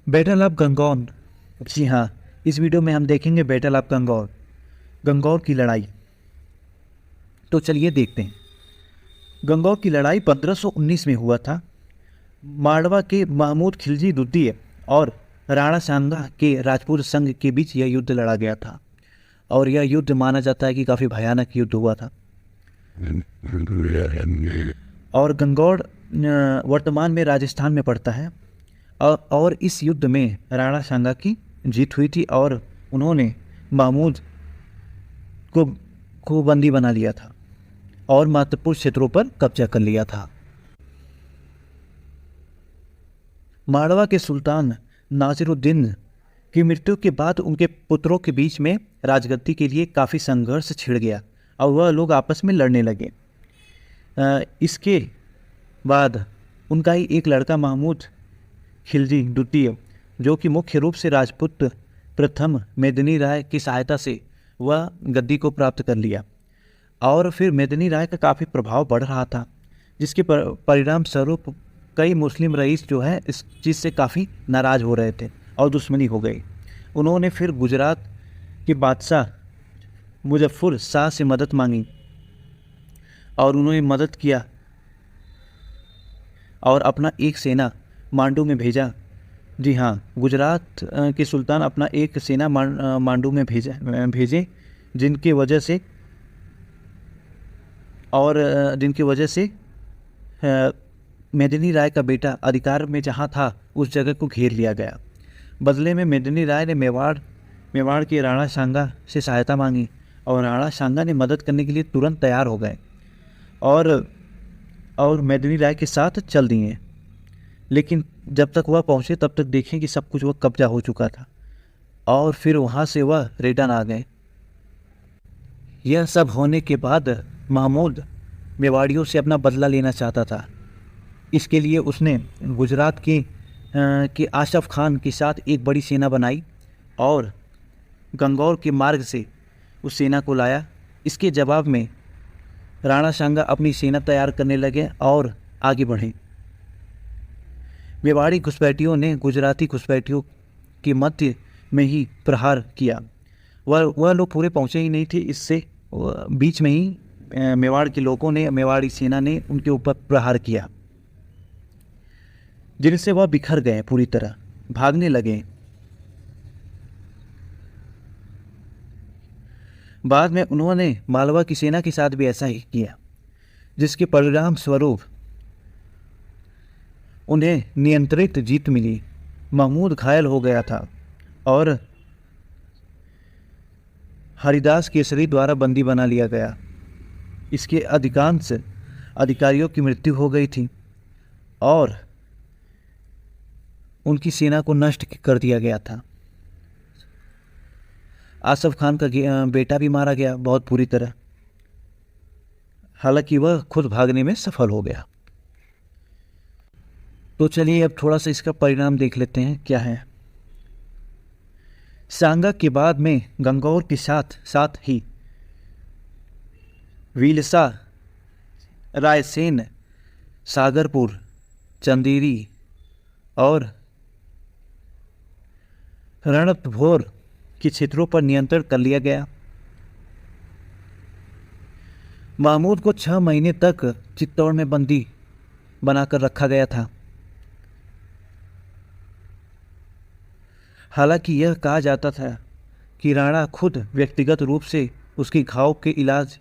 Battle of Gangaur. जी हाँ, इस video में हम देखेंगे बैटल ऑफ गंगौर, गंगौर की लड़ाई। तो चलिए देखते हैं। गंगौर की लड़ाई 1519 में हुआ था। मारवा के महमूद खिलजी द्वितीय और राणा सांगा के राजपूत संघ के बीच यह युद्ध लड़ा गया था और यह युद्ध माना जाता है कि काफ़ी भयानक युद्ध हुआ था। और गंगौर वर्तमान में राजस्थान में पड़ता है और इस युद्ध में राणा सांगा की जीत हुई थी और उन्होंने महमूद को बंदी बना लिया था और महत्वपूर्ण क्षेत्रों पर कब्जा कर लिया था। मारवा के सुल्तान नासिरुद्दीन की मृत्यु के बाद उनके पुत्रों के बीच में राजगद्दी के लिए काफ़ी संघर्ष छिड़ गया और वह लोग आपस में लड़ने लगे। इसके बाद उनका ही एक लड़का महमूद खिलजी द्वितीय, जो कि मुख्य रूप से राजपूत प्रथम मेदिनी राय की सहायता से वह गद्दी को प्राप्त कर लिया और फिर मेदिनी राय का काफ़ी प्रभाव बढ़ रहा था, जिसके परिणाम स्वरूप कई मुस्लिम रईस जो है इस चीज़ से काफ़ी नाराज़ हो रहे थे और दुश्मनी हो गई। उन्होंने फिर गुजरात के बादशाह मुजफ्फर शाह से मदद मांगी और उन्होंने मदद किया और अपना एक सेना मांडू में भेजा। जी हाँ, गुजरात के सुल्तान अपना एक सेना मांडू में भेजे जिनकी वजह से मेदिनी राय का बेटा अधिकार में जहाँ था उस जगह को घेर लिया गया। बदले में मेदिनी राय ने मेवाड़ के राणा सांगा से सहायता मांगी और राणा सांगा ने मदद करने के लिए तुरंत तैयार हो गए और मेदिनी राय के साथ चल दिए। लेकिन जब तक वह पहुँचे तब तक देखें कि सब कुछ वह कब्जा हो चुका था और फिर वहाँ से वह रिटर्न आ गए। यह सब होने के बाद महमूद मेवाड़ियों से अपना बदला लेना चाहता था। इसके लिए उसने गुजरात के आशफ खान के साथ एक बड़ी सेना बनाई और गंगौर के मार्ग से उस सेना को लाया। इसके जवाब में राणा सांगा अपनी सेना तैयार करने लगे और आगे बढ़े। मेवाड़ी घुसपैठियों ने गुजराती घुसपैठियों के मध्य में ही प्रहार किया। वह लोग पूरे पहुँचे ही नहीं थे, इससे बीच में ही मेवाड़ के लोगों ने, मेवाड़ी सेना ने उनके ऊपर प्रहार किया, जिनसे वह बिखर गए, पूरी तरह भागने लगे। बाद में उन्होंने मालवा की सेना के साथ भी ऐसा ही किया, जिसके परिणाम स्वरूप उन्हें नियंत्रित जीत मिली। महमूद घायल हो गया था और हरिदास केसरी द्वारा बंदी बना लिया गया। इसके अधिकांश अधिकारियों की मृत्यु हो गई थी और उनकी सेना को नष्ट कर दिया गया था। आसफ खान का बेटा भी मारा गया बहुत बुरी तरह, हालांकि वह खुद भागने में सफल हो गया। तो चलिए अब थोड़ा सा इसका परिणाम देख लेते हैं क्या है। सांगा के बाद में गंगौर के साथ ही विलसा, रायसेन, सागरपुर, चंदेरी और रणथंभौर के क्षेत्रों पर नियंत्रण कर लिया गया। महमूद को 6 महीने तक चित्तौड़ में बंदी बनाकर रखा गया था। हालांकि यह कहा जाता था कि राणा खुद व्यक्तिगत रूप से उसके घाव के इलाज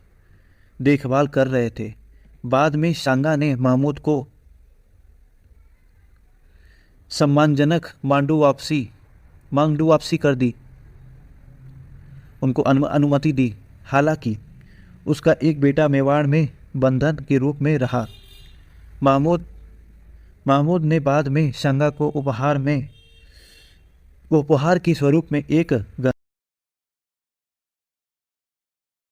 देखभाल कर रहे थे। बाद में सांगा ने महमूद को सम्मानजनक मांडू वापसी कर दी, उनको अनुमति दी। हालांकि उसका एक बेटा मेवाड़ में बंधन के रूप में रहा। महमूद ने बाद में सांगा को उपहार के स्वरूप में एक